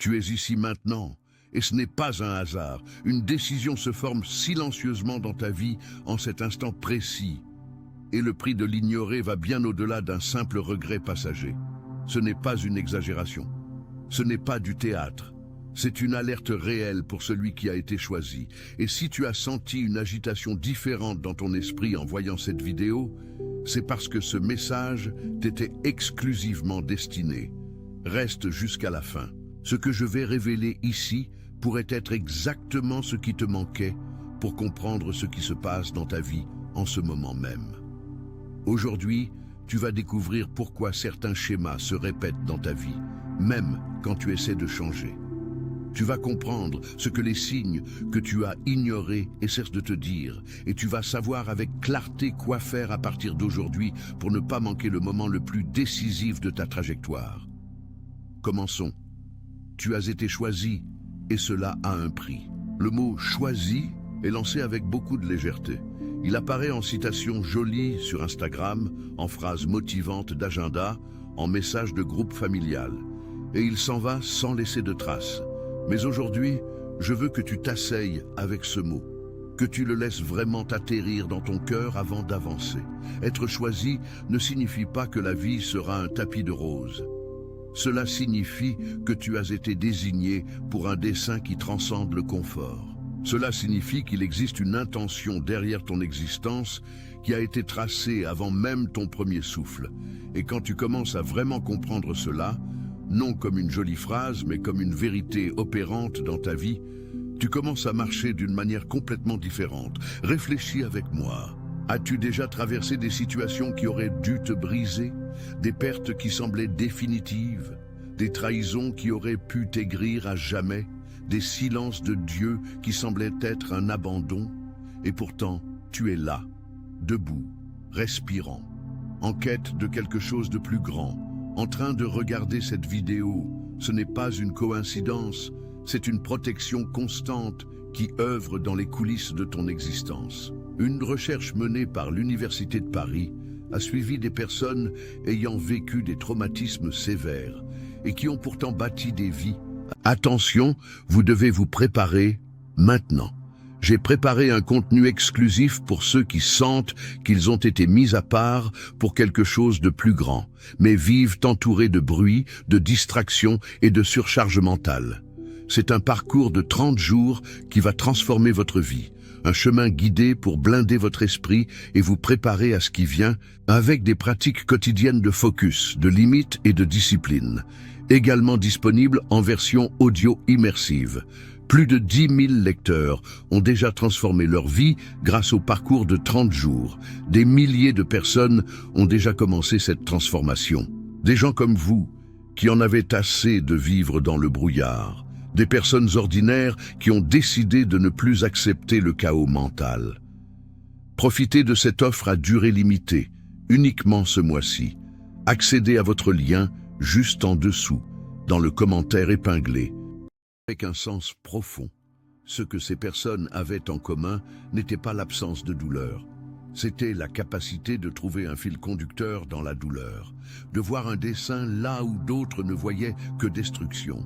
Tu es ici maintenant, et ce n'est pas un hasard. Une décision se forme silencieusement dans ta vie en cet instant précis. Et le prix de l'ignorer va bien au-delà d'un simple regret passager. Ce n'est pas une exagération. Ce n'est pas du théâtre. C'est une alerte réelle pour celui qui a été choisi. Et si tu as senti une agitation différente dans ton esprit en voyant cette vidéo, c'est parce que ce message t'était exclusivement destiné. Reste jusqu'à la fin. Ce que je vais révéler ici pourrait être exactement ce qui te manquait pour comprendre ce qui se passe dans ta vie en ce moment même. Aujourd'hui, tu vas découvrir pourquoi certains schémas se répètent dans ta vie, même quand tu essaies de changer. Tu vas comprendre ce que les signes que tu as ignorés essaient de te dire, et tu vas savoir avec clarté quoi faire à partir d'aujourd'hui pour ne pas manquer le moment le plus décisif de ta trajectoire. Commençons. Tu as été choisi, et cela a un prix. Le mot « choisi » est lancé avec beaucoup de légèreté. Il apparaît en citation jolie sur Instagram, en phrases motivantes d'agenda, en message de groupe familial. Et il s'en va sans laisser de traces. Mais aujourd'hui, je veux que tu t'asseyes avec ce mot, que tu le laisses vraiment atterrir dans ton cœur avant d'avancer. Être choisi ne signifie pas que la vie sera un tapis de roses. Cela signifie que tu as été désigné pour un dessein qui transcende le confort. Cela signifie qu'il existe une intention derrière ton existence qui a été tracée avant même ton premier souffle. Et quand tu commences à vraiment comprendre cela, non comme une jolie phrase, mais comme une vérité opérante dans ta vie, tu commences à marcher d'une manière complètement différente. Réfléchis avec moi. As-tu déjà traversé des situations qui auraient dû te briser, des pertes qui semblaient définitives, des trahisons qui auraient pu t'aigrir à jamais, des silences de Dieu qui semblaient être un abandon? Et pourtant, tu es là, debout, respirant, en quête de quelque chose de plus grand, en train de regarder cette vidéo. Ce n'est pas une coïncidence, c'est une protection constante qui œuvre dans les coulisses de ton existence. Une recherche menée par l'Université de Paris a suivi des personnes ayant vécu des traumatismes sévères et qui ont pourtant bâti des vies. Attention, vous devez vous préparer maintenant. J'ai préparé un contenu exclusif pour ceux qui sentent qu'ils ont été mis à part pour quelque chose de plus grand, mais vivent entourés de bruit, de distractions et de surcharge mentale. C'est un parcours de 30 jours qui va transformer votre vie. Un chemin guidé pour blinder votre esprit et vous préparer à ce qui vient avec des pratiques quotidiennes de focus, de limites et de discipline. Également disponible en version audio immersive. Plus de 10 000 lecteurs ont déjà transformé leur vie grâce au parcours de 30 jours. Des milliers de personnes ont déjà commencé cette transformation. Des gens comme vous, qui en avaient assez de vivre dans le brouillard. Des personnes ordinaires qui ont décidé de ne plus accepter le chaos mental. Profitez de cette offre à durée limitée, uniquement ce mois-ci. Accédez à votre lien juste en dessous, dans le commentaire épinglé. Avec un sens profond, ce que ces personnes avaient en commun n'était pas l'absence de douleur. C'était la capacité de trouver un fil conducteur dans la douleur, de voir un dessein là où d'autres ne voyaient que destruction.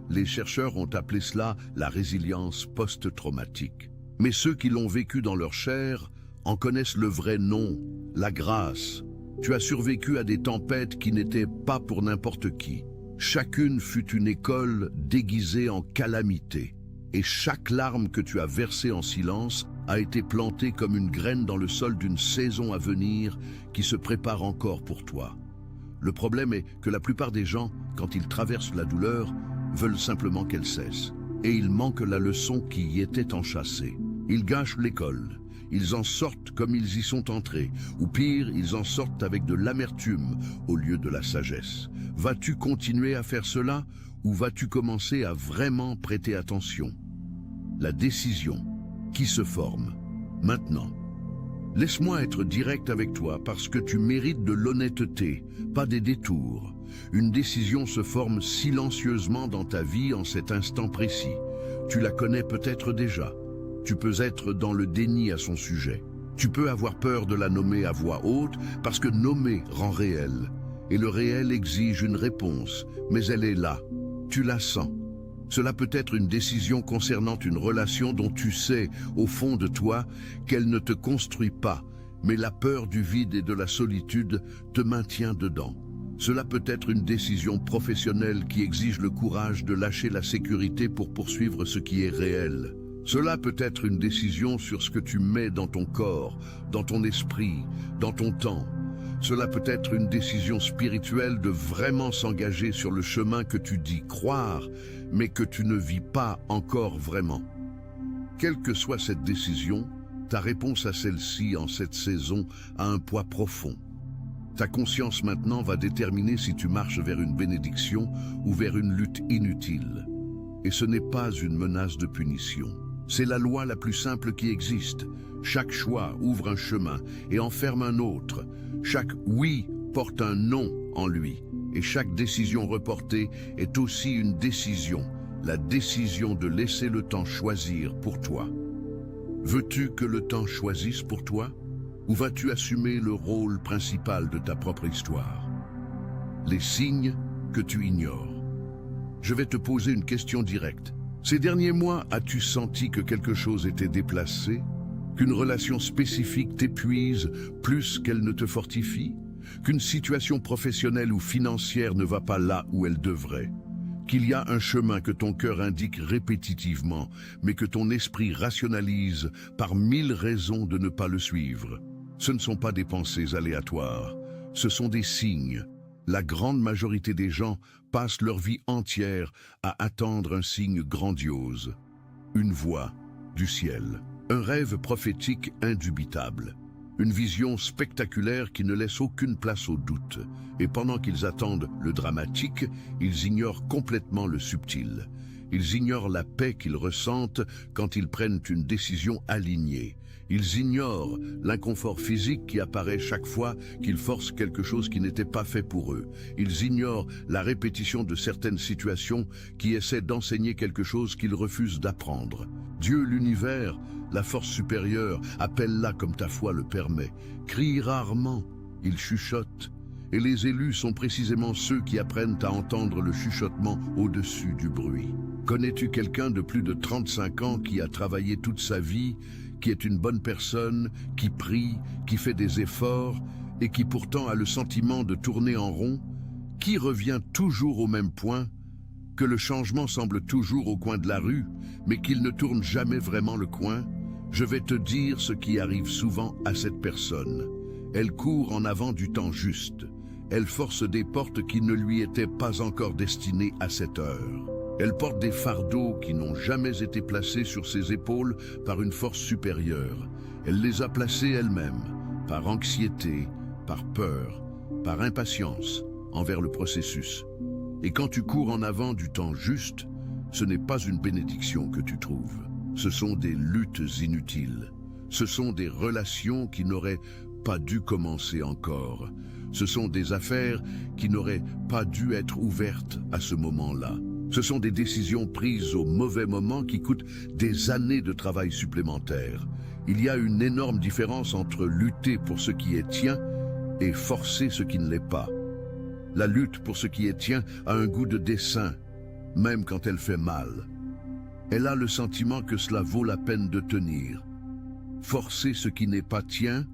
Les chercheurs ont appelé cela la résilience post-traumatique. Mais ceux qui l'ont vécu dans leur chair en connaissent le vrai nom, la grâce. Tu as survécu à des tempêtes qui n'étaient pas pour n'importe qui. Chacune fut une école déguisée en calamité. Et chaque larme que tu as versée en silence a été plantée comme une graine dans le sol d'une saison à venir qui se prépare encore pour toi. Le problème est que la plupart des gens, quand ils traversent la douleur, veulent simplement qu'elle cesse. Et ils manquent la leçon qui y était enchâssée. Ils gâchent l'école. Ils en sortent comme ils y sont entrés. Ou pire, ils en sortent avec de l'amertume au lieu de la sagesse. Vas-tu continuer à faire cela ou vas-tu commencer à vraiment prêter attention? La décision qui se forme maintenant. Laisse-moi être direct avec toi parce que tu mérites de l'honnêteté, pas des détours. Une décision se forme silencieusement dans ta vie en cet instant précis. Tu la connais peut-être déjà. Tu peux être dans le déni à son sujet. Tu peux avoir peur de la nommer à voix haute parce que nommer rend réel. Et le réel exige une réponse, mais elle est là. Tu la sens. Cela peut être une décision concernant une relation dont tu sais, au fond de toi, qu'elle ne te construit pas, mais la peur du vide et de la solitude te maintient dedans. Cela peut être une décision professionnelle qui exige le courage de lâcher la sécurité pour poursuivre ce qui est réel. Cela peut être une décision sur ce que tu mets dans ton corps, dans ton esprit, dans ton temps. Cela peut être une décision spirituelle de vraiment s'engager sur le chemin que tu dis croire, mais que tu ne vis pas encore vraiment. Quelle que soit cette décision, ta réponse à celle-ci en cette saison a un poids profond. Ta conscience maintenant va déterminer si tu marches vers une bénédiction ou vers une lutte inutile. Et ce n'est pas une menace de punition. C'est la loi la plus simple qui existe. Chaque choix ouvre un chemin et enferme un autre. Chaque oui porte un non en lui. Et chaque décision reportée est aussi une décision, la décision de laisser le temps choisir pour toi. Veux-tu que le temps choisisse pour toi? Ou vas-tu assumer le rôle principal de ta propre histoire? Les signes que tu ignores. Je vais te poser une question directe. Ces derniers mois, as-tu senti que quelque chose était déplacé? Qu'une relation spécifique t'épuise plus qu'elle ne te fortifie? Qu'une situation professionnelle ou financière ne va pas là où elle devrait? Qu'il y a un chemin que ton cœur indique répétitivement, mais que ton esprit rationalise par 1000 raisons de ne pas le suivre? Ce ne sont pas des pensées aléatoires, ce sont des signes. La grande majorité des gens passent leur vie entière à attendre un signe grandiose, une voix du ciel, un rêve prophétique indubitable, une vision spectaculaire qui ne laisse aucune place au doute. Et pendant qu'ils attendent le dramatique, ils ignorent complètement le subtil. Ils ignorent la paix qu'ils ressentent quand ils prennent une décision alignée. Ils ignorent l'inconfort physique qui apparaît chaque fois qu'ils forcent quelque chose qui n'était pas fait pour eux. Ils ignorent la répétition de certaines situations qui essaient d'enseigner quelque chose qu'ils refusent d'apprendre. Dieu, l'univers, la force supérieure, appelle-la comme ta foi le permet. Crie rarement, il chuchote. Et les élus sont précisément ceux qui apprennent à entendre le chuchotement au-dessus du bruit. Connais-tu quelqu'un de plus de 35 ans qui a travaillé toute sa vie, qui est une bonne personne, qui prie, qui fait des efforts, et qui pourtant a le sentiment de tourner en rond, qui revient toujours au même point, que le changement semble toujours au coin de la rue, mais qu'il ne tourne jamais vraiment le coin? Je vais te dire ce qui arrive souvent à cette personne. Elle court en avant du temps juste. Elle force des portes qui ne lui étaient pas encore destinées à cette heure. Elle porte des fardeaux qui n'ont jamais été placés sur ses épaules par une force supérieure. Elle les a placés elle-même, par anxiété, par peur, par impatience envers le processus. Et quand tu cours en avant du temps juste, ce n'est pas une bénédiction que tu trouves. Ce sont des luttes inutiles. Ce sont des relations qui n'auraient pas dû commencer encore. Ce sont des affaires qui n'auraient pas dû être ouvertes à ce moment-là. Ce sont des décisions prises au mauvais moment qui coûtent des années de travail supplémentaire. Il y a une énorme différence entre lutter pour ce qui est tien et forcer ce qui ne l'est pas. La lutte pour ce qui est tien a un goût de dessein, même quand elle fait mal. Elle a le sentiment que cela vaut la peine de tenir. Forcer ce qui n'est pas tien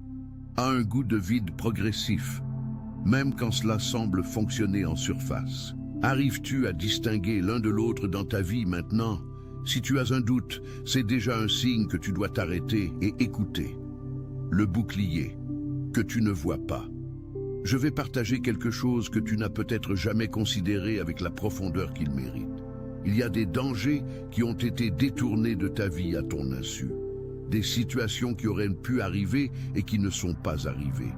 a un goût de vide progressif, même quand cela semble fonctionner en surface. Arrives-tu à distinguer l'un de l'autre dans ta vie maintenant? Si tu as un doute, c'est déjà un signe que tu dois t'arrêter et écouter. Le bouclier, que tu ne vois pas. Je vais partager quelque chose que tu n'as peut-être jamais considéré avec la profondeur qu'il mérite. Il y a des dangers qui ont été détournés de ta vie à ton insu. Des situations qui auraient pu arriver et qui ne sont pas arrivées.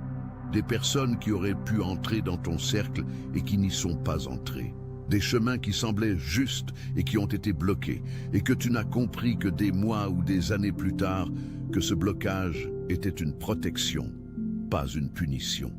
Des personnes qui auraient pu entrer dans ton cercle et qui n'y sont pas entrées. Des chemins qui semblaient justes et qui ont été bloqués, et que tu n'as compris que des mois ou des années plus tard que ce blocage était une protection, pas une punition.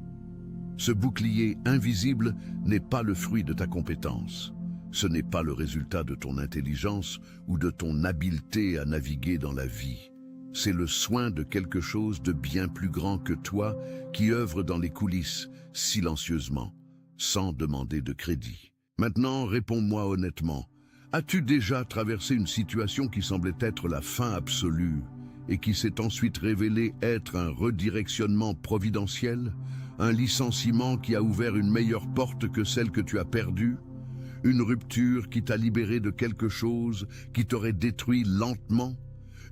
Ce bouclier invisible n'est pas le fruit de ta compétence. Ce n'est pas le résultat de ton intelligence ou de ton habileté à naviguer dans la vie. C'est le soin de quelque chose de bien plus grand que toi qui œuvre dans les coulisses, silencieusement, sans demander de crédit. Maintenant, réponds-moi honnêtement. As-tu déjà traversé une situation qui semblait être la fin absolue et qui s'est ensuite révélée être un redirectionnement providentiel, un licenciement qui a ouvert une meilleure porte que celle que tu as perdue, une rupture qui t'a libéré de quelque chose qui t'aurait détruit lentement,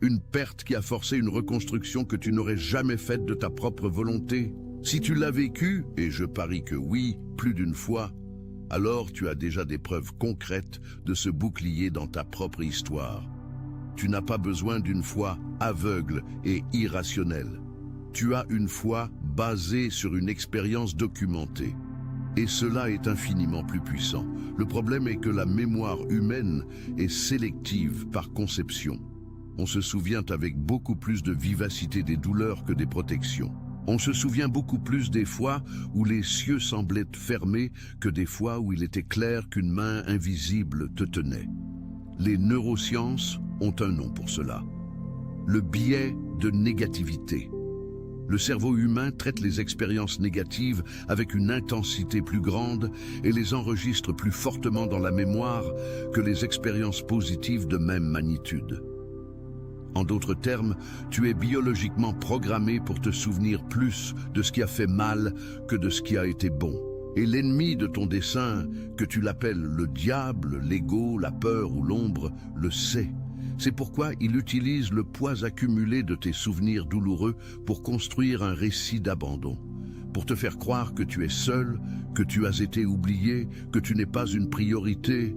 une perte qui a forcé une reconstruction que tu n'aurais jamais faite de ta propre volonté? Si tu l'as vécu, et je parie que oui, plus d'une fois, alors tu as déjà des preuves concrètes de ce bouclier dans ta propre histoire. Tu n'as pas besoin d'une foi aveugle et irrationnelle. Tu as une foi basée sur une expérience documentée. Et cela est infiniment plus puissant. Le problème est que la mémoire humaine est sélective par conception. On se souvient avec beaucoup plus de vivacité des douleurs que des protections. On se souvient beaucoup plus des fois où les cieux semblaient fermés que des fois où il était clair qu'une main invisible te tenait. Les neurosciences ont un nom pour cela. Le biais de négativité. Le cerveau humain traite les expériences négatives avec une intensité plus grande et les enregistre plus fortement dans la mémoire que les expériences positives de même magnitude. En d'autres termes, tu es biologiquement programmé pour te souvenir plus de ce qui a fait mal que de ce qui a été bon. Et l'ennemi de ton dessein, que tu l'appelles le diable, l'ego, la peur ou l'ombre, le sait. C'est pourquoi il utilise le poids accumulé de tes souvenirs douloureux pour construire un récit d'abandon, pour te faire croire que tu es seul, que tu as été oublié, que tu n'es pas une priorité,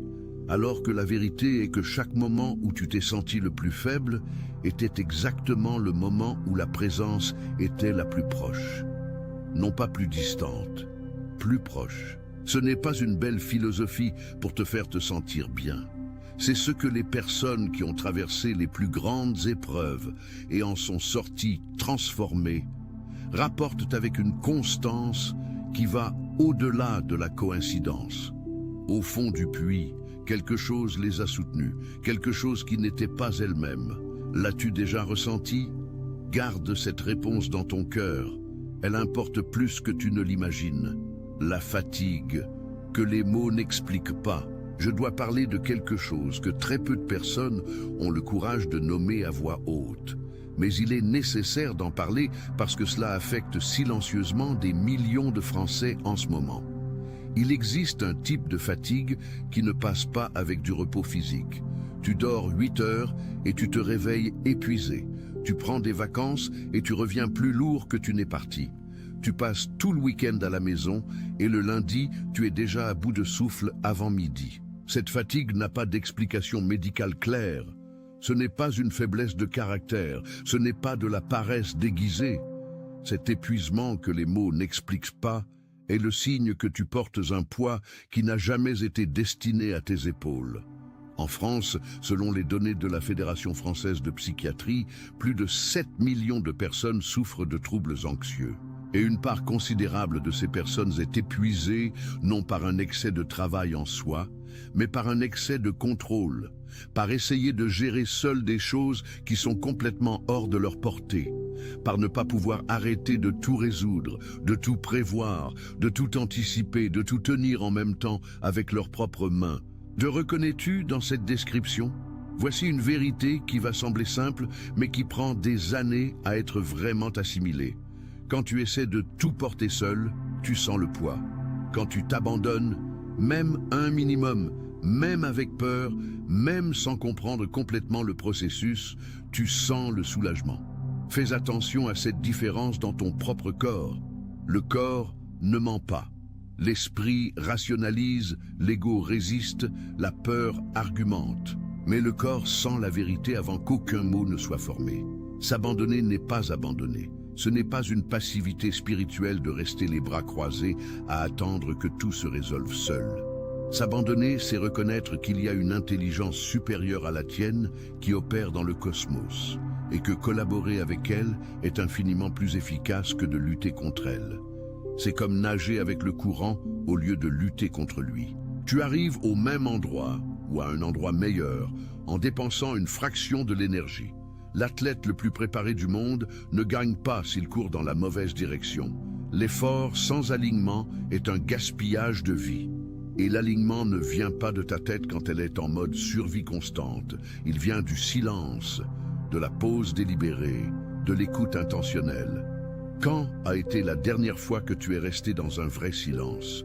alors que la vérité est que chaque moment où tu t'es senti le plus faible était exactement le moment où la présence était la plus proche. Non pas plus distante, plus proche. Ce n'est pas une belle philosophie pour te faire te sentir bien. C'est ce que les personnes qui ont traversé les plus grandes épreuves et en sont sorties transformées rapportent avec une constance qui va au-delà de la coïncidence. Au fond du puits, quelque chose les a soutenues, quelque chose qui n'était pas elle-même. L'as-tu déjà ressenti? Garde cette réponse dans ton cœur. Elle importe plus que tu ne l'imagines. La fatigue, que les mots n'expliquent pas. Je dois parler de quelque chose que très peu de personnes ont le courage de nommer à voix haute. Mais il est nécessaire d'en parler parce que cela affecte silencieusement des millions de Français en ce moment. Il existe un type de fatigue qui ne passe pas avec du repos physique. Tu dors 8 heures et tu te réveilles épuisé. Tu prends des vacances et tu reviens plus lourd que tu n'es parti. Tu passes tout le week-end à la maison et le lundi, tu es déjà à bout de souffle avant midi. Cette fatigue n'a pas d'explication médicale claire. Ce n'est pas une faiblesse de caractère, ce n'est pas de la paresse déguisée. Cet épuisement que les mots n'expliquent pas est le signe que tu portes un poids qui n'a jamais été destiné à tes épaules. En France, selon les données de la Fédération française de psychiatrie, plus de 7 millions de personnes souffrent de troubles anxieux. Et une part considérable de ces personnes est épuisée, non par un excès de travail en soi, mais par un excès de contrôle, par essayer de gérer seuls des choses qui sont complètement hors de leur portée, par ne pas pouvoir arrêter de tout résoudre, de tout prévoir, de tout anticiper, de tout tenir en même temps avec leurs propres mains. Te reconnais-tu dans cette description? Voici une vérité qui va sembler simple, mais qui prend des années à être vraiment assimilée. Quand tu essaies de tout porter seul, tu sens le poids. Quand tu t'abandonnes, même un minimum, même avec peur, même sans comprendre complètement le processus, tu sens le soulagement. Fais attention à cette différence dans ton propre corps. Le corps ne ment pas. L'esprit rationalise, l'ego résiste, la peur argumente. Mais le corps sent la vérité avant qu'aucun mot ne soit formé. S'abandonner n'est pas abandonner. Ce n'est pas une passivité spirituelle de rester les bras croisés à attendre que tout se résolve seul. S'abandonner, c'est reconnaître qu'il y a une intelligence supérieure à la tienne qui opère dans le cosmos et que collaborer avec elle est infiniment plus efficace que de lutter contre elle. C'est comme nager avec le courant au lieu de lutter contre lui. Tu arrives au même endroit ou à un endroit meilleur en dépensant une fraction de l'énergie. L'athlète le plus préparé du monde ne gagne pas s'il court dans la mauvaise direction. L'effort sans alignement est un gaspillage de vie. Et l'alignement ne vient pas de ta tête quand elle est en mode survie constante. Il vient du silence, de la pause délibérée, de l'écoute intentionnelle. Quand a été la dernière fois que tu es resté dans un vrai silence?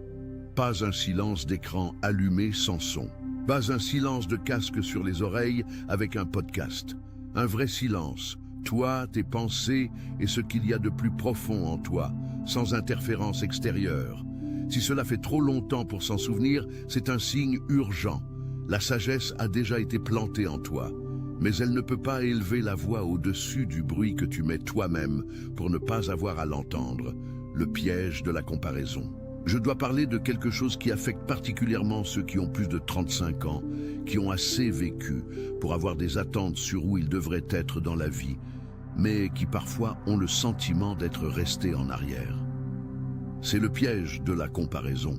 Pas un silence d'écran allumé sans son. Pas un silence de casque sur les oreilles avec un podcast. Un vrai silence. Toi, tes pensées et ce qu'il y a de plus profond en toi, sans interférence extérieure. Si cela fait trop longtemps pour s'en souvenir, c'est un signe urgent. La sagesse a déjà été plantée en toi, mais elle ne peut pas élever la voix au-dessus du bruit que tu mets toi-même pour ne pas avoir à l'entendre, le piège de la comparaison. Je dois parler de quelque chose qui affecte particulièrement ceux qui ont plus de 35 ans, qui ont assez vécu pour avoir des attentes sur où ils devraient être dans la vie, mais qui parfois ont le sentiment d'être restés en arrière. C'est le piège de la comparaison.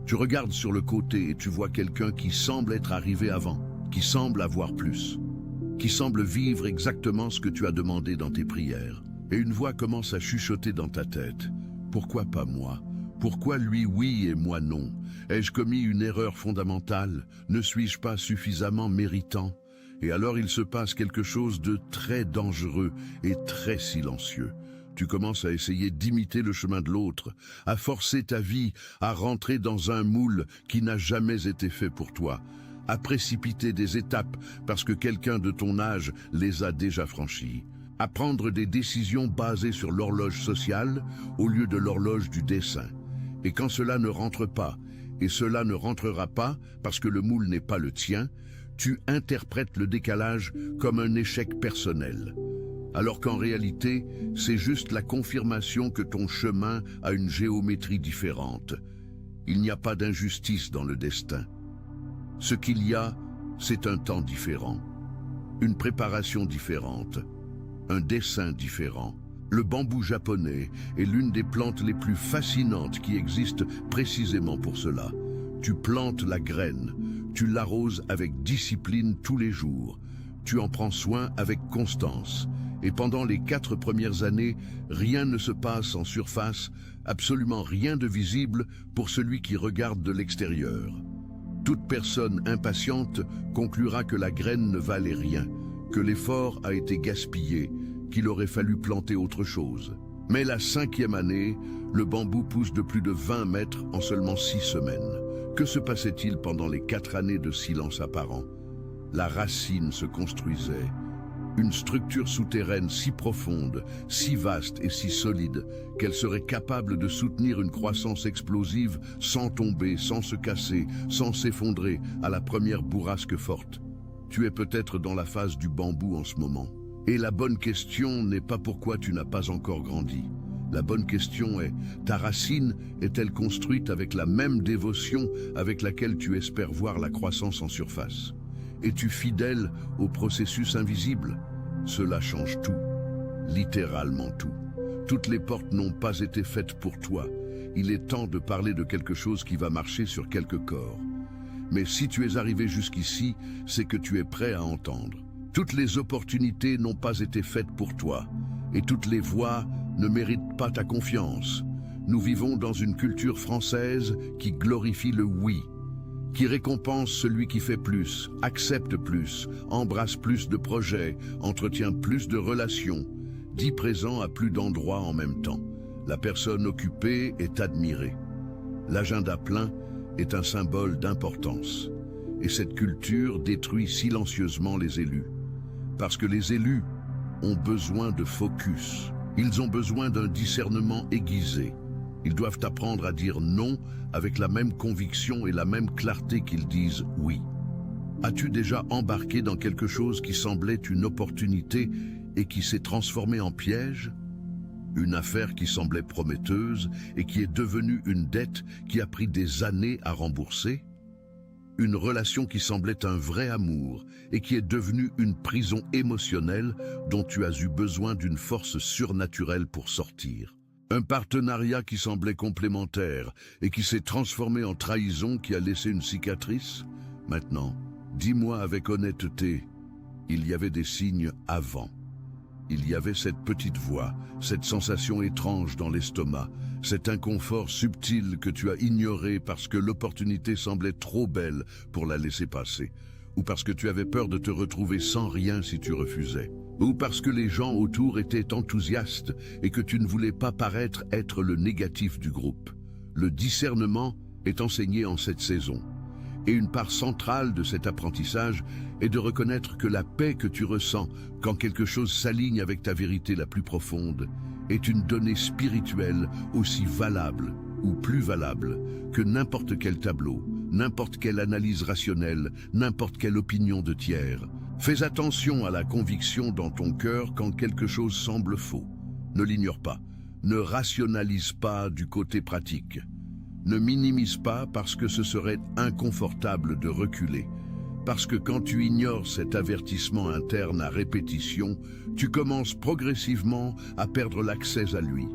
Tu regardes sur le côté et tu vois quelqu'un qui semble être arrivé avant, qui semble avoir plus, qui semble vivre exactement ce que tu as demandé dans tes prières. Et une voix commence à chuchoter dans ta tête. Pourquoi pas moi? Pourquoi lui oui et moi non? Ai-je commis une erreur fondamentale? Ne suis-je pas suffisamment méritant? Et alors il se passe quelque chose de très dangereux et très silencieux. Tu commences à essayer d'imiter le chemin de l'autre, à forcer ta vie à rentrer dans un moule qui n'a jamais été fait pour toi, à précipiter des étapes parce que quelqu'un de ton âge les a déjà franchies, à prendre des décisions basées sur l'horloge sociale au lieu de l'horloge du dessein. Et quand cela ne rentre pas, et cela ne rentrera pas parce que le moule n'est pas le tien, tu interprètes le décalage comme un échec personnel. Alors qu'en réalité, c'est juste la confirmation que ton chemin a une géométrie différente. Il n'y a pas d'injustice dans le destin. Ce qu'il y a, c'est un temps différent, une préparation différente, un dessin différent. Le bambou japonais est l'une des plantes les plus fascinantes qui existent précisément pour cela. Tu plantes la graine, tu l'arroses avec discipline tous les jours, tu en prends soin avec constance. Et pendant les 4 premières années, rien ne se passe en surface, absolument rien de visible pour celui qui regarde de l'extérieur. Toute personne impatiente conclura que la graine ne valait rien, que l'effort a été gaspillé, qu'il aurait fallu planter autre chose. Mais la 5e année, le bambou pousse de plus de 20 mètres en seulement 6 semaines. Que se passait-il pendant les 4 années de silence apparent? La racine se construisait. Une structure souterraine si profonde, si vaste et si solide qu'elle serait capable de soutenir une croissance explosive sans tomber, sans se casser, sans s'effondrer à la première bourrasque forte. Tu es peut-être dans la phase du bambou en ce moment. Et la bonne question n'est pas pourquoi tu n'as pas encore grandi. La bonne question est, ta racine est-elle construite avec la même dévotion avec laquelle tu espères voir la croissance en surface? Es-tu fidèle au processus invisible? Cela change tout, littéralement tout. Toutes les portes n'ont pas été faites pour toi. Il est temps de parler de quelque chose qui va marcher sur quelques corps. Mais si tu es arrivé jusqu'ici, c'est que tu es prêt à entendre. Toutes les opportunités n'ont pas été faites pour toi, et toutes les voix ne méritent pas ta confiance. Nous vivons dans une culture française qui glorifie le oui, qui récompense celui qui fait plus, accepte plus, embrasse plus de projets, entretient plus de relations, dit présent à plus d'endroits en même temps. La personne occupée est admirée. L'agenda plein est un symbole d'importance. Et cette culture détruit silencieusement les élus. Parce que les élus ont besoin de focus. Ils ont besoin d'un discernement aiguisé. Ils doivent apprendre à dire non avec la même conviction et la même clarté qu'ils disent oui. As-tu déjà embarqué dans quelque chose qui semblait une opportunité et qui s'est transformé en piège? Une affaire qui semblait prometteuse et qui est devenue une dette qui a pris des années à rembourser? Une relation qui semblait un vrai amour et qui est devenue une prison émotionnelle dont tu as eu besoin d'une force surnaturelle pour sortir. Un partenariat qui semblait complémentaire et qui s'est transformé en trahison qui a laissé une cicatrice? Maintenant, dis-moi avec honnêteté, il y avait des signes avant. Il y avait cette petite voix, cette sensation étrange dans l'estomac, cet inconfort subtil que tu as ignoré parce que l'opportunité semblait trop belle pour la laisser passer, ou parce que tu avais peur de te retrouver sans rien si tu refusais, ou parce que les gens autour étaient enthousiastes et que tu ne voulais pas paraître être le négatif du groupe. Le discernement est enseigné en cette saison. Et une part centrale de cet apprentissage est de reconnaître que la paix que tu ressens quand quelque chose s'aligne avec ta vérité la plus profonde est une donnée spirituelle aussi valable ou plus valable que n'importe quel tableau, n'importe quelle analyse rationnelle, n'importe quelle opinion de tiers. Fais attention à la conviction dans ton cœur quand quelque chose semble faux. Ne l'ignore pas. Ne rationalise pas du côté pratique. Ne minimise pas parce que ce serait inconfortable de reculer. Parce que quand tu ignores cet avertissement interne à répétition, tu commences progressivement à perdre l'accès à lui.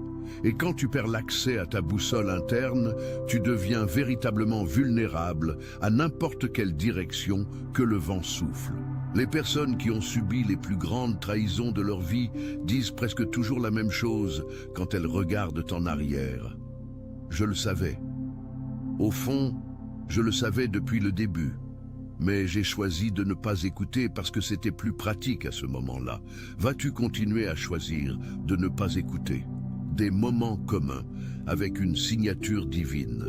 Et quand tu perds l'accès à ta boussole interne, tu deviens véritablement vulnérable à n'importe quelle direction que le vent souffle. Les personnes qui ont subi les plus grandes trahisons de leur vie disent presque toujours la même chose quand elles regardent en arrière. Je le savais. Au fond, je le savais depuis le début, mais j'ai choisi de ne pas écouter parce que c'était plus pratique à ce moment-là. Vas-tu continuer à choisir de ne pas écouter? Des moments communs avec une signature divine.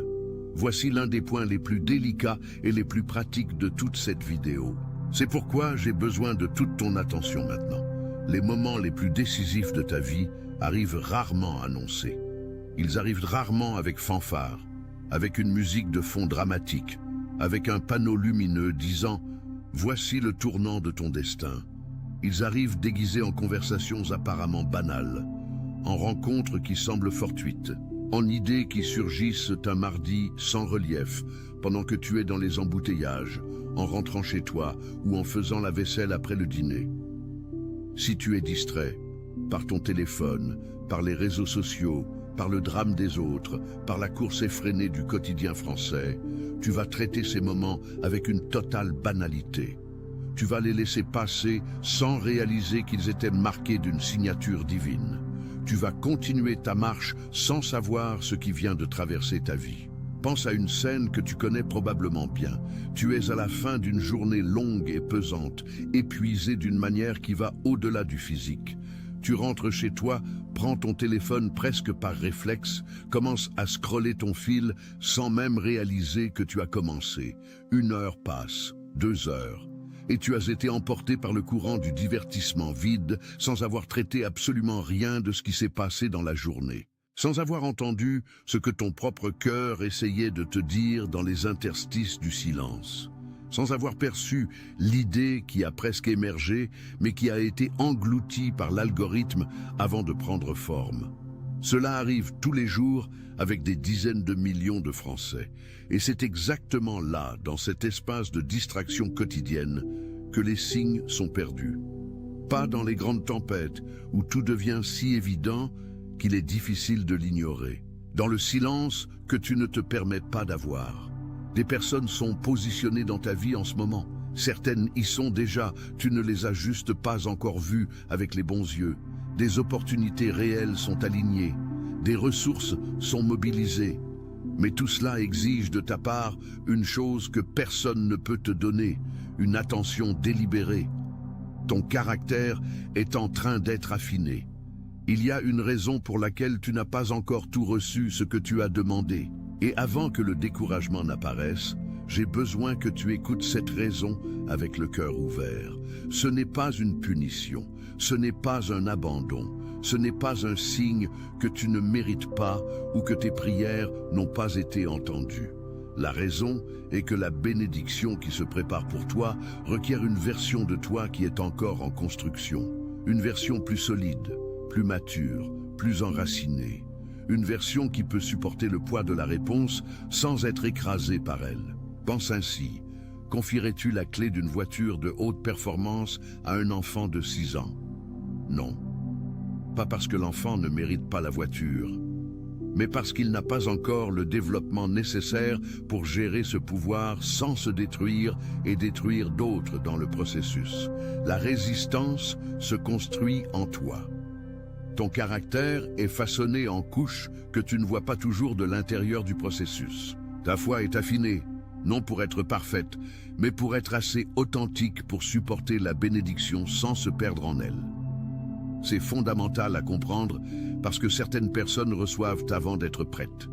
Voici l'un des points les plus délicats et les plus pratiques de toute cette vidéo. C'est pourquoi j'ai besoin de toute ton attention maintenant. Les moments les plus décisifs de ta vie arrivent rarement annoncés. Ils arrivent rarement avec fanfare, avec une musique de fond dramatique, avec un panneau lumineux disant « Voici le tournant de ton destin ». Ils arrivent déguisés en conversations apparemment banales, en rencontres qui semblent fortuites, en idées qui surgissent un mardi sans relief, pendant que tu es dans les embouteillages, en rentrant chez toi ou en faisant la vaisselle après le dîner. Si tu es distrait par ton téléphone, par les réseaux sociaux, par le drame des autres, par la course effrénée du quotidien français, tu vas traiter ces moments avec une totale banalité. Tu vas les laisser passer sans réaliser qu'ils étaient marqués d'une signature divine. Tu vas continuer ta marche sans savoir ce qui vient de traverser ta vie. Pense à une scène que tu connais probablement bien. Tu es à la fin d'une journée longue et pesante, épuisé d'une manière qui va au-delà du physique. Tu rentres chez toi, prends ton téléphone presque par réflexe, commences à scroller ton fil sans même réaliser que tu as commencé. 1 heure passe, 2 heures, et tu as été emporté par le courant du divertissement vide sans avoir traité absolument rien de ce qui s'est passé dans la journée. Sans avoir entendu ce que ton propre cœur essayait de te dire dans les interstices du silence. Sans avoir perçu l'idée qui a presque émergé, mais qui a été engloutie par l'algorithme avant de prendre forme. Cela arrive tous les jours avec des dizaines de millions de Français. Et c'est exactement là, dans cet espace de distraction quotidienne, que les signes sont perdus. Pas dans les grandes tempêtes, où tout devient si évident qu'il est difficile de l'ignorer. Dans le silence que tu ne te permets pas d'avoir. Des personnes sont positionnées dans ta vie en ce moment. Certaines y sont déjà, tu ne les as juste pas encore vues avec les bons yeux. Des opportunités réelles sont alignées. Des ressources sont mobilisées. Mais tout cela exige de ta part une chose que personne ne peut te donner, une attention délibérée. Ton caractère est en train d'être affiné. Il y a une raison pour laquelle tu n'as pas encore tout reçu ce que tu as demandé. Et avant que le découragement n'apparaisse, j'ai besoin que tu écoutes cette raison avec le cœur ouvert. Ce n'est pas une punition, ce n'est pas un abandon, ce n'est pas un signe que tu ne mérites pas ou que tes prières n'ont pas été entendues. La raison est que la bénédiction qui se prépare pour toi requiert une version de toi qui est encore en construction, une version plus solide, plus mature, plus enracinée. Une version qui peut supporter le poids de la réponse sans être écrasée par elle. Pense ainsi, confierais-tu la clé d'une voiture de haute performance à un enfant de 6 ans? Non. Pas parce que l'enfant ne mérite pas la voiture, mais parce qu'il n'a pas encore le développement nécessaire pour gérer ce pouvoir sans se détruire et détruire d'autres dans le processus. La résistance se construit en toi. Ton caractère est façonné en couches que tu ne vois pas toujours de l'intérieur du processus. Ta foi est affinée, non pour être parfaite, mais pour être assez authentique pour supporter la bénédiction sans se perdre en elle. C'est fondamental à comprendre parce que certaines personnes reçoivent avant d'être prêtes.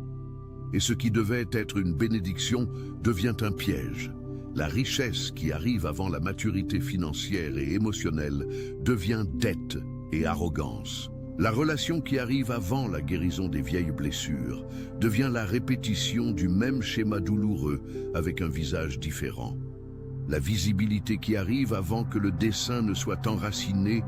Et ce qui devait être une bénédiction devient un piège. La richesse qui arrive avant la maturité financière et émotionnelle devient dette et arrogance. La relation qui arrive avant la guérison des vieilles blessures devient la répétition du même schéma douloureux avec un visage différent. La visibilité qui arrive avant que le dessin ne soit enraciné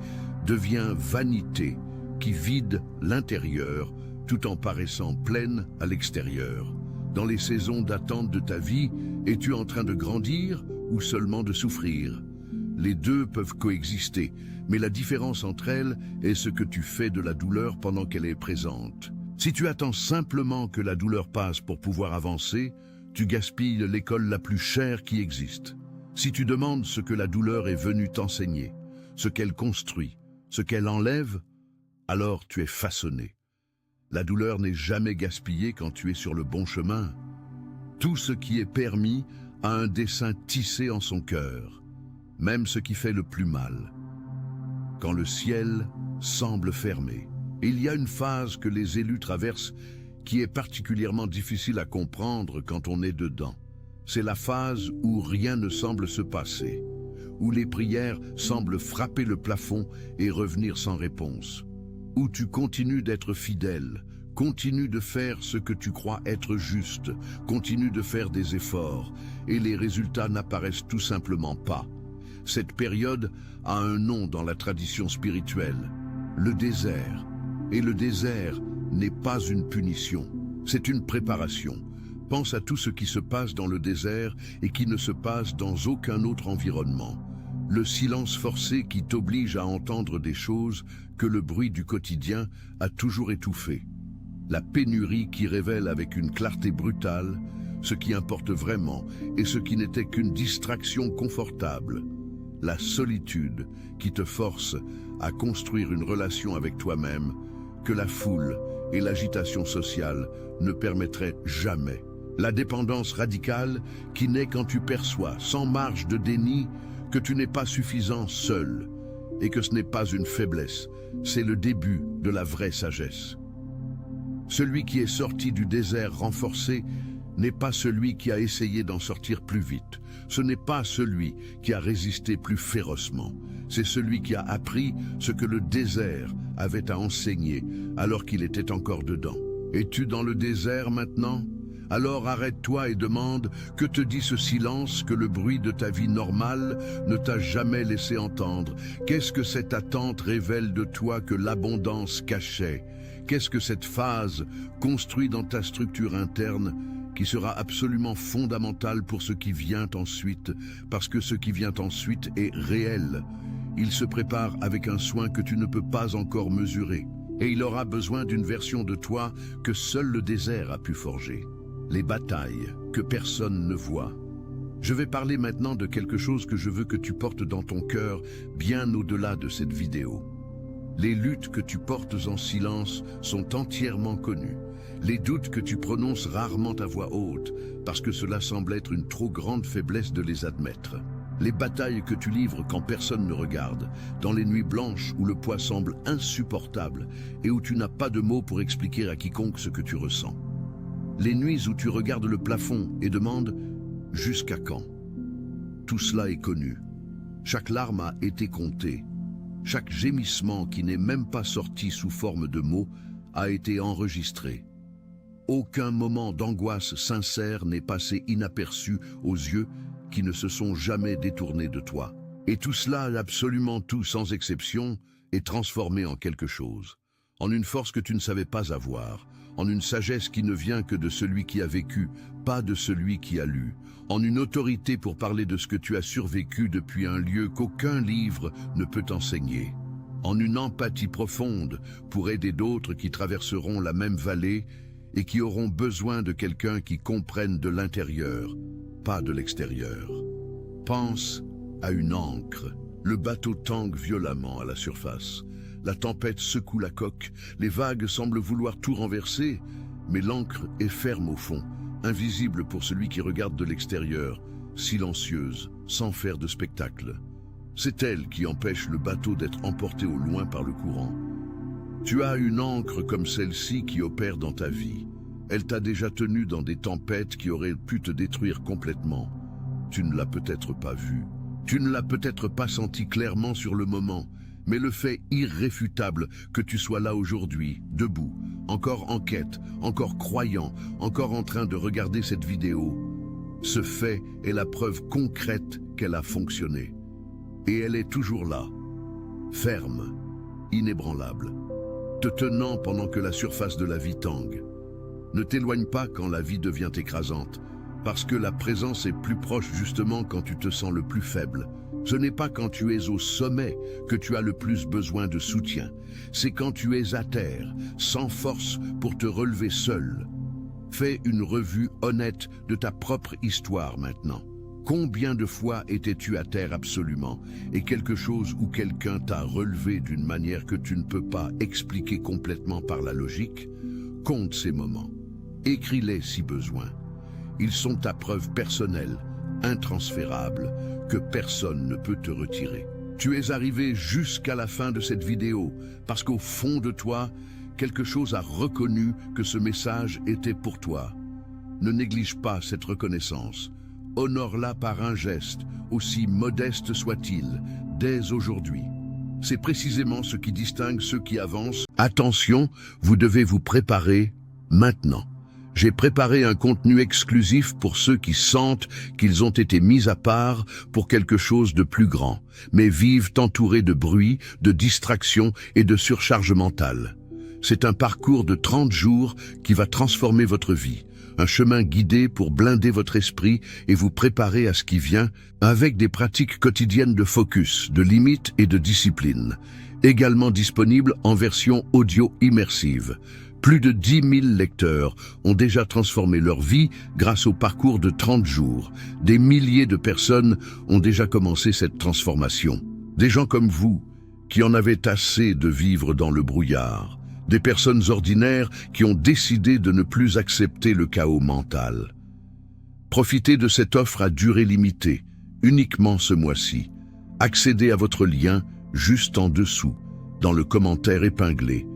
devient vanité qui vide l'intérieur tout en paraissant pleine à l'extérieur. Dans les saisons d'attente de ta vie, es-tu en train de grandir ou seulement de souffrir? Les deux peuvent coexister, mais la différence entre elles est ce que tu fais de la douleur pendant qu'elle est présente. Si tu attends simplement que la douleur passe pour pouvoir avancer, tu gaspilles l'école la plus chère qui existe. Si tu demandes ce que la douleur est venue t'enseigner, ce qu'elle construit, ce qu'elle enlève, alors tu es façonné. La douleur n'est jamais gaspillée quand tu es sur le bon chemin. Tout ce qui est permis a un dessin tissé en son cœur, même ce qui fait le plus mal. Quand le ciel semble fermé, il y a une phase que les élus traversent qui est particulièrement difficile à comprendre quand on est dedans. C'est la phase où rien ne semble se passer, où les prières semblent frapper le plafond et revenir sans réponse, où tu continues d'être fidèle, continue de faire ce que tu crois être juste, continue de faire des efforts, et les résultats n'apparaissent tout simplement pas. Cette période a un nom dans la tradition spirituelle, le désert. Et le désert n'est pas une punition, c'est une préparation. Pense à tout ce qui se passe dans le désert et qui ne se passe dans aucun autre environnement. Le silence forcé qui t'oblige à entendre des choses que le bruit du quotidien a toujours étouffées. La pénurie qui révèle avec une clarté brutale ce qui importe vraiment et ce qui n'était qu'une distraction confortable. La solitude qui te force à construire une relation avec toi-même que la foule et l'agitation sociale ne permettraient jamais. La dépendance radicale qui naît quand tu perçois, sans marge de déni, que tu n'es pas suffisant seul et que ce n'est pas une faiblesse, c'est le début de la vraie sagesse. Celui qui est sorti du désert renforcé n'est pas celui qui a essayé d'en sortir plus vite. Ce n'est pas celui qui a résisté plus férocement. C'est celui qui a appris ce que le désert avait à enseigner alors qu'il était encore dedans. Es-tu dans le désert maintenant? Alors arrête-toi et demande que te dit ce silence que le bruit de ta vie normale ne t'a jamais laissé entendre. Qu'est-ce que cette attente révèle de toi que l'abondance cachait? Qu'est-ce que cette phase construit dans ta structure interne qui sera absolument fondamentale pour ce qui vient ensuite, parce que ce qui vient ensuite est réel. Il se prépare avec un soin que tu ne peux pas encore mesurer, et il aura besoin d'une version de toi que seul le désert a pu forger. Les batailles que personne ne voit. Je vais parler maintenant de quelque chose que je veux que tu portes dans ton cœur, bien au-delà de cette vidéo. Les luttes que tu portes en silence sont entièrement connues. Les doutes que tu prononces rarement à voix haute, parce que cela semble être une trop grande faiblesse de les admettre. Les batailles que tu livres quand personne ne regarde, dans les nuits blanches où le poids semble insupportable et où tu n'as pas de mots pour expliquer à quiconque ce que tu ressens. Les nuits où tu regardes le plafond et demandes « Jusqu'à quand ?» Tout cela est connu. Chaque larme a été comptée. Chaque gémissement qui n'est même pas sorti sous forme de mots a été enregistré. Aucun moment d'angoisse sincère n'est passé inaperçu aux yeux qui ne se sont jamais détournés de toi. Et tout cela, absolument tout sans exception, est transformé en quelque chose, en une force que tu ne savais pas avoir, en une sagesse qui ne vient que de celui qui a vécu, pas de celui qui a lu, en une autorité pour parler de ce que tu as survécu depuis un lieu qu'aucun livre ne peut enseigner, en une empathie profonde pour aider d'autres qui traverseront la même vallée et qui auront besoin de quelqu'un qui comprenne de l'intérieur, pas de l'extérieur. Pense à une ancre. Le bateau tangue violemment à la surface. La tempête secoue la coque, les vagues semblent vouloir tout renverser, mais l'ancre est ferme au fond, invisible pour celui qui regarde de l'extérieur, silencieuse, sans faire de spectacle. C'est elle qui empêche le bateau d'être emporté au loin par le courant. Tu as une ancre comme celle-ci qui opère dans ta vie. Elle t'a déjà tenu dans des tempêtes qui auraient pu te détruire complètement. Tu ne l'as peut-être pas vue. Tu ne l'as peut-être pas senti clairement sur le moment, mais le fait irréfutable que tu sois là aujourd'hui, debout, encore en quête, encore croyant, encore en train de regarder cette vidéo, ce fait est la preuve concrète qu'elle a fonctionné. Et elle est toujours là, ferme, inébranlable, te tenant pendant que la surface de la vie tangue. Ne t'éloigne pas quand la vie devient écrasante, parce que la présence est plus proche justement quand tu te sens le plus faible. Ce n'est pas quand tu es au sommet que tu as le plus besoin de soutien. C'est quand tu es à terre, sans force pour te relever seul. Fais une revue honnête de ta propre histoire maintenant. Combien de fois étais-tu à terre absolument, et quelque chose ou quelqu'un t'a relevé d'une manière que tu ne peux pas expliquer complètement par la logique? Compte ces moments. Écris-les si besoin. Ils sont ta preuve personnelle, intransférable, que personne ne peut te retirer. Tu es arrivé jusqu'à la fin de cette vidéo, parce qu'au fond de toi, quelque chose a reconnu que ce message était pour toi. Ne néglige pas cette reconnaissance. Honore-la par un geste, aussi modeste soit-il, dès aujourd'hui. C'est précisément ce qui distingue ceux qui avancent. Attention, vous devez vous préparer maintenant. J'ai préparé un contenu exclusif pour ceux qui sentent qu'ils ont été mis à part pour quelque chose de plus grand, mais vivent entourés de bruit, de distractions et de surcharge mentale. C'est un parcours de 30 jours qui va transformer votre vie, un chemin guidé pour blinder votre esprit et vous préparer à ce qui vient avec des pratiques quotidiennes de focus, de limites et de discipline, également disponibles en version audio immersive. Plus de 10 000 lecteurs ont déjà transformé leur vie grâce au parcours de 30 jours. Des milliers de personnes ont déjà commencé cette transformation. Des gens comme vous, qui en avaient assez de vivre dans le brouillard. Des personnes ordinaires qui ont décidé de ne plus accepter le chaos mental. Profitez de cette offre à durée limitée, uniquement ce mois-ci. Accédez à votre lien juste en dessous, dans le commentaire épinglé.